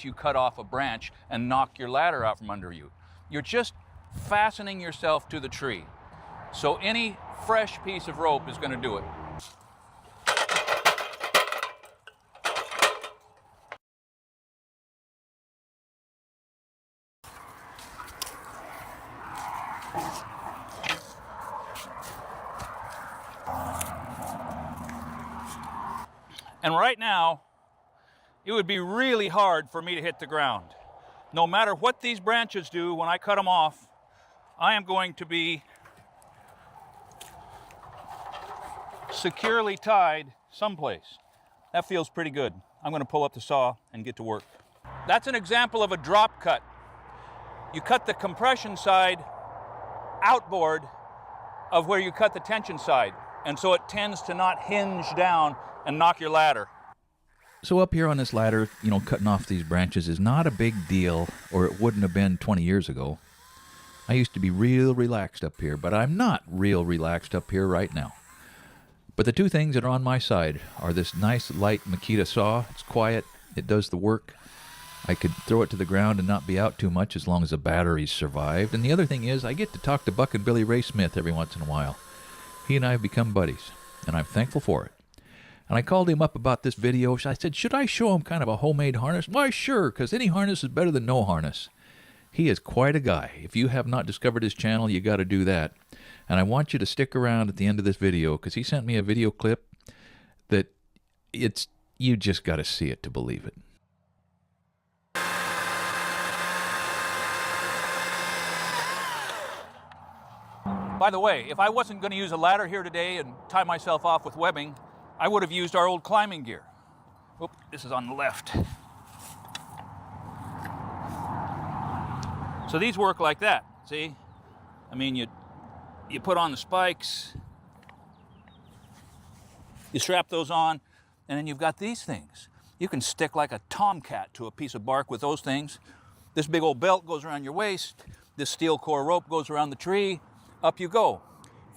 you cut off a branch and knock your ladder out from under you. You're just fastening yourself to the tree. So any fresh piece of rope is going to do it. And right now, it would be really hard for me to hit the ground. No matter what these branches do, when I cut them off, I am going to be securely tied someplace. That feels pretty good. I'm going to pull up the saw and get to work. That's an example of a drop cut. You cut the compression side outboard of where you cut the tension side, and so it tends to not hinge down and knock your ladder. So up here on this ladder, cutting off these branches is not a big deal, or it wouldn't have been 20 years ago. I used to be real relaxed up here, but I'm not real relaxed up here right now. But the two things that are on my side are this nice light Makita saw. It's quiet, it does the work. I could throw it to the ground and not be out too much as long as the batteries survived. And the other thing is, I get to talk to Buck and Billy Ray Smith every once in a while. He and I have become buddies, and I'm thankful for it. And I called him up about this video. I said, should I show him kind of a homemade harness? Why, sure, because any harness is better than no harness. He is quite a guy. If you have not discovered his channel, you got to do that. And I want you to stick around at the end of this video, because he sent me a video clip that you just got to see it to believe it. By the way, if I wasn't going to use a ladder here today and tie myself off with webbing, I would have used our old climbing gear. Oop, this is on the left. So these work like that, see? I mean, you put on the spikes, you strap those on, and then you've got these things. You can stick like a tomcat to a piece of bark with those things. This big old belt goes around your waist. This steel core rope goes around the tree. Up you go.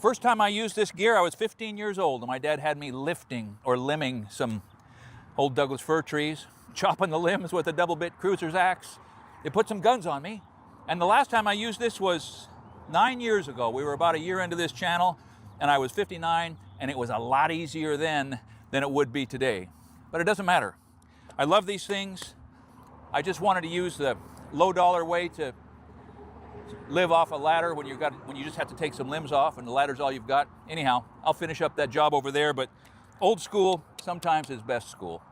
First time I used this gear, I was 15 years old, and my dad had me lifting or limbing some old Douglas fir trees, chopping the limbs with a double-bit cruiser's axe. It put some guns on me. And the last time I used this was 9 years ago. We were about a year into this channel, and I was 59, and it was a lot easier then than it would be today. But it doesn't matter. I love these things. I just wanted to use the low-dollar way to live off a ladder when you just have to take some limbs off and the ladder's all you've got. Anyhow, I'll finish up that job over there, but old school sometimes is best school.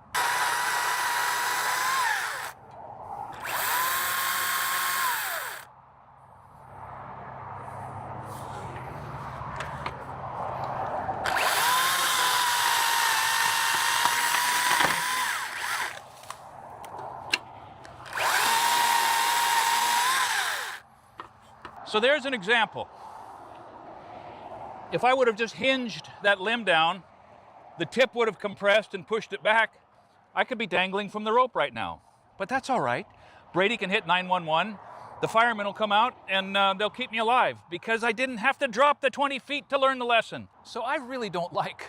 So there's an example. If I would have just hinged that limb down, the tip would have compressed and pushed it back. I could be dangling from the rope right now. But that's all right. Brady can hit 911. The firemen will come out and they'll keep me alive because I didn't have to drop the 20 feet to learn the lesson. So I really don't like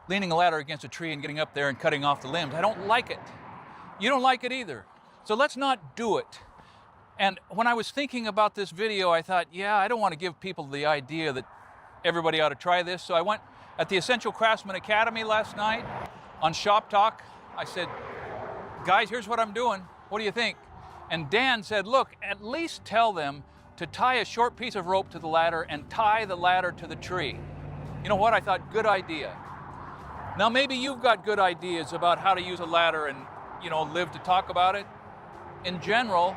leaning a ladder against a tree and getting up there and cutting off the limbs. I don't like it. You don't like it either. So let's not do it. And when I was thinking about this video, I thought, yeah, I don't want to give people the idea that everybody ought to try this. So I went at the Essential Craftsman Academy last night on Shop Talk. I said, guys, here's what I'm doing. What do you think? And Dan said, look, at least tell them to tie a short piece of rope to the ladder and tie the ladder to the tree. You know what? I thought, good idea. Now, maybe you've got good ideas about how to use a ladder and, live to talk about it. In general,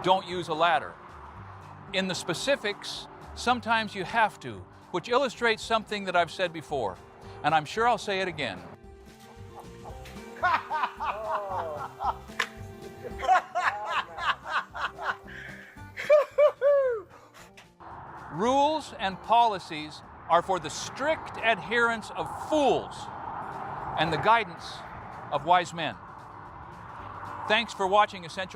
don't use a ladder. In the specifics, sometimes you have to, which illustrates something that I've said before, and I'm sure I'll say it again. Rules and policies are for the strict adherence of fools and the guidance of wise men. Thanks for watching Essential